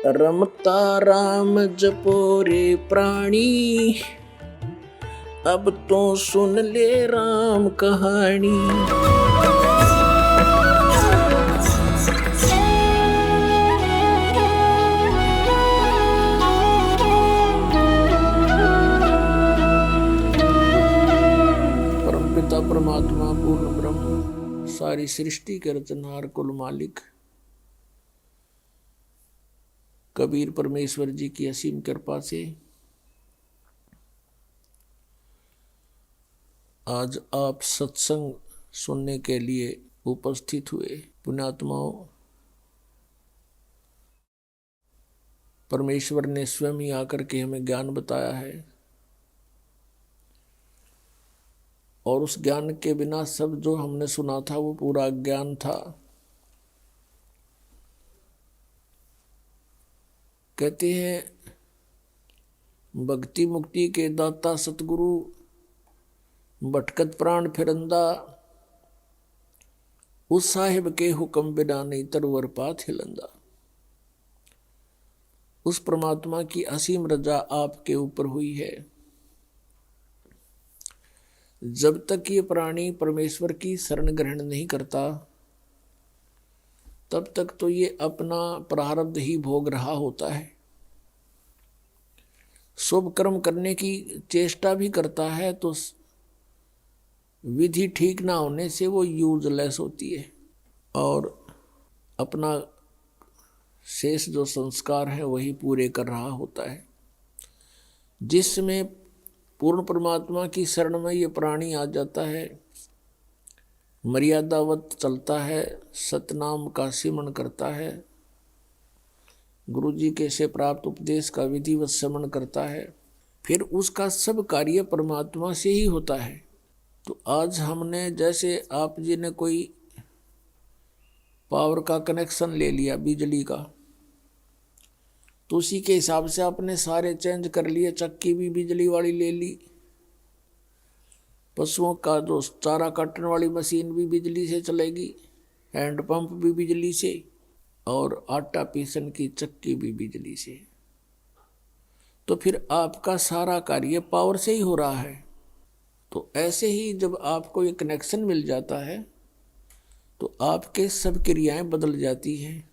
रमता राम जपो रे प्राणी, अब तो सुन ले राम कहानी। परमपिता परमात्मा पूर्ण ब्रह्म सारी सृष्टि के रचनहार कुल मालिक कबीर परमेश्वर जी की असीम कृपा से आज आप सत्संग सुनने के लिए उपस्थित हुए। पुण्यात्माओं, परमेश्वर ने स्वयं ही आकर के हमें ज्ञान बताया है और उस ज्ञान के बिना सब जो हमने सुना था वो पूरा ज्ञान था। कहते हैं भक्ति मुक्ति के दाता सतगुरु, भटकत प्राण फिरंदा, उस साहिब के हुक्म बिना नहीं तरवर पात हिलंदा। उस परमात्मा की असीम रजा आपके ऊपर हुई है। जब तक ये प्राणी परमेश्वर की शरण ग्रहण नहीं करता तब तक तो ये अपना प्रारब्ध ही भोग रहा होता है। शुभ कर्म करने की चेष्टा भी करता है तो विधि ठीक ना होने से वो यूजलेस होती है और अपना शेष जो संस्कार है वही पूरे कर रहा होता है। जिसमें पूर्ण परमात्मा की शरण में ये प्राणी आ जाता है, मर्यादावत चलता है, सतनाम का सिमरण करता है, गुरु जी के से प्राप्त उपदेश का विधिवत श्रवण करता है, फिर उसका सब कार्य परमात्मा से ही होता है। तो आज हमने जैसे आप जी ने कोई पावर का कनेक्शन ले लिया बिजली का, तो उसी के हिसाब से आपने सारे चेंज कर लिए। चक्की भी बिजली वाली ले ली, पशुओं का जो चारा काटने वाली मशीन भी बिजली से चलेगी, हैंडपंप भी बिजली से और आटा पीसन की चक्की भी बिजली से। तो फिर आपका सारा कार्य पावर से ही हो रहा है। तो ऐसे ही जब आपको ये कनेक्शन मिल जाता है तो आपके सब क्रियाएं बदल जाती हैं।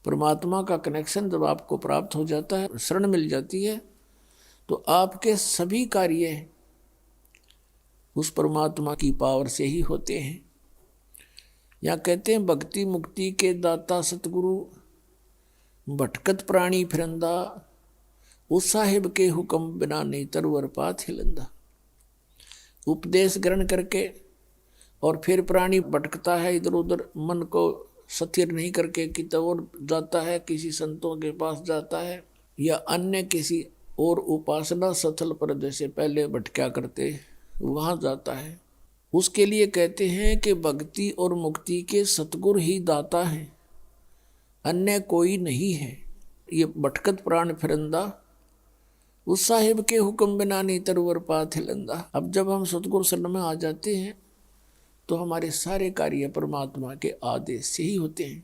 परमात्मा का कनेक्शन जब आपको प्राप्त हो जाता है, शरण मिल जाती है, तो आपके सभी कार्य उस परमात्मा की पावर से ही होते हैं। या कहते हैं भक्ति मुक्ति के दाता सतगुरु, भटकत प्राणी फिरंदा, उस साहिब के हुक्म बिना नहीं तरवर पात हिलंदा। उपदेश ग्रहण करके और फिर प्राणी भटकता है इधर उधर, मन को स्थिर नहीं करके कित और जाता है, किसी संतों के पास जाता है या अन्य किसी और उपासना स्थल पर जैसे पहले भटका करते वहां जाता है। उसके लिए कहते हैं कि भक्ति और मुक्ति के सतगुरु ही दाता हैं, अन्य कोई नहीं है। ये भटकत प्राण फिरंदा, उस साहिब के हुक्म बिना नहीं तरवर पात हिलंदा। अब जब हम सतगुरु शरण में आ जाते हैं तो हमारे सारे कार्य परमात्मा के आदेश से ही होते हैं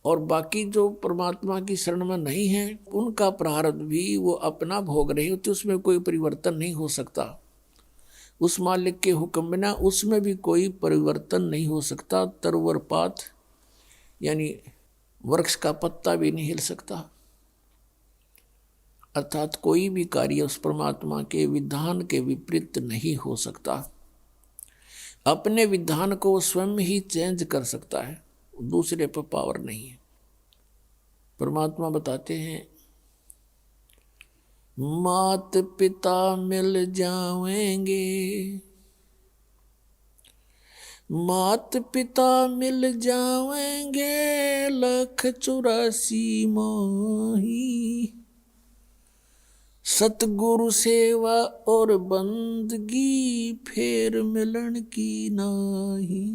और बाकी जो परमात्मा की शरण में नहीं है उनका प्रारब्ध भी वो अपना भोग रहे होते, उसमें कोई परिवर्तन नहीं हो सकता। उस मालिक के हुक्म बिना उसमें भी कोई परिवर्तन नहीं हो सकता। तरवर पात यानी वृक्ष का पत्ता भी नहीं हिल सकता। अर्थात कोई भी कार्य उस परमात्मा के विधान के विपरीत नहीं हो सकता। अपने विधान को स्वयं ही चेंज कर सकता है, दूसरे पर पावर नहीं है। परमात्मा बताते हैं मात पिता मिल जाएंगे, मात पिता मिल जाएंगे, 184 माही, सतगुरु सेवा और बंदगी फेर मिलन की नाही।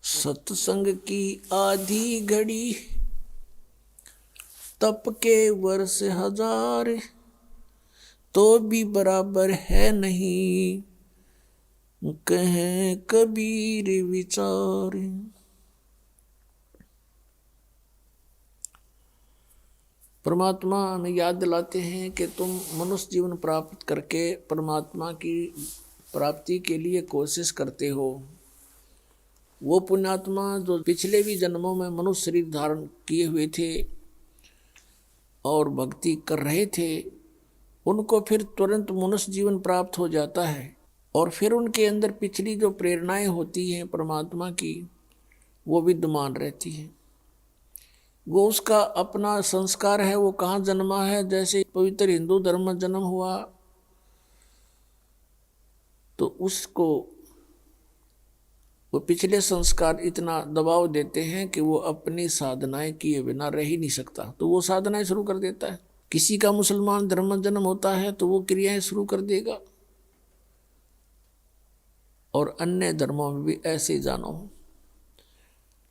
सत्संग की आधी घड़ी, तप के वर्ष 1000, तो भी बराबर है नहीं, कहें कबीर विचार। परमात्मा हमें याद दिलाते हैं कि तुम मनुष्य जीवन प्राप्त करके परमात्मा की प्राप्ति के लिए कोशिश करते हो। वो पुण्यात्मा जो पिछले भी जन्मों में मनुष्य शरीर धारण किए हुए थे और भक्ति कर रहे थे, उनको फिर तुरंत मनुष्य जीवन प्राप्त हो जाता है और फिर उनके अंदर पिछली जो प्रेरणाएं होती हैं परमात्मा की, वो विद्यमान रहती हैं। वो उसका अपना संस्कार है, वो कहाँ जन्मा है। जैसे पवित्र हिंदू धर्म में जन्म हुआ तो उसको वो पिछले संस्कार इतना दबाव देते हैं कि वो अपनी साधनाएं किए बिना रह ही नहीं सकता, तो वो साधनाएं शुरू कर देता है। किसी का मुसलमान धर्म में जन्म होता है तो वो क्रियाएं शुरू कर देगा, और अन्य धर्मों में भी ऐसे जानो।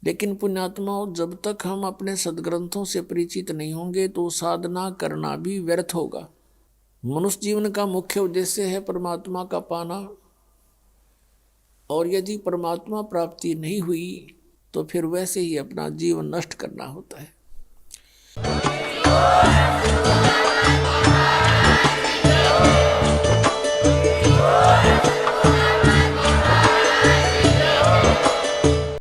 लेकिन पुण्यात्माओं, जब तक हम अपने सदग्रंथों से परिचित नहीं होंगे तो साधना करना भी व्यर्थ होगा। मनुष्य जीवन का मुख्य उद्देश्य है परमात्मा का पाना, और यदि परमात्मा प्राप्ति नहीं हुई तो फिर वैसे ही अपना जीवन नष्ट करना होता है।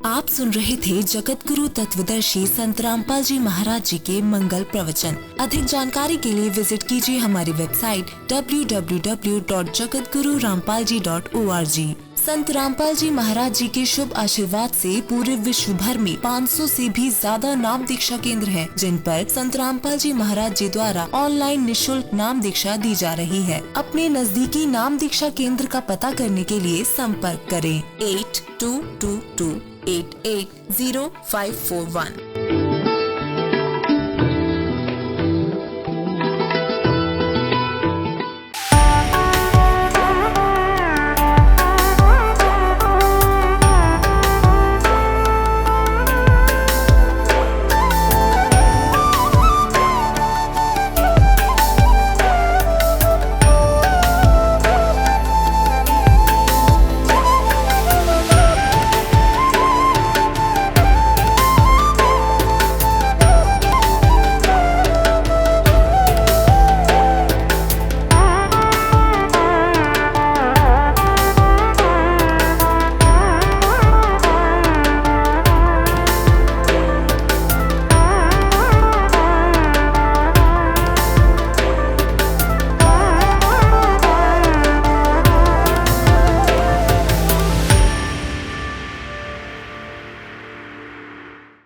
आप सुन रहे थे जगत गुरु तत्वदर्शी संत रामपाल जी महाराज जी के मंगल प्रवचन। अधिक जानकारी के लिए विजिट कीजिए हमारी वेबसाइट www.jagatgururampalji.org। संत रामपाल जी महाराज जी के शुभ आशीर्वाद से पूरे विश्व भर में 500 से भी ज्यादा नाम दीक्षा केंद्र हैं, जिन पर संत रामपाल जी महाराज जी द्वारा ऑनलाइन निशुल्क नाम दीक्षा दी जा रही है। अपने नजदीकी नाम दीक्षा केंद्र का पता करने के लिए संपर्क करें 8222880541।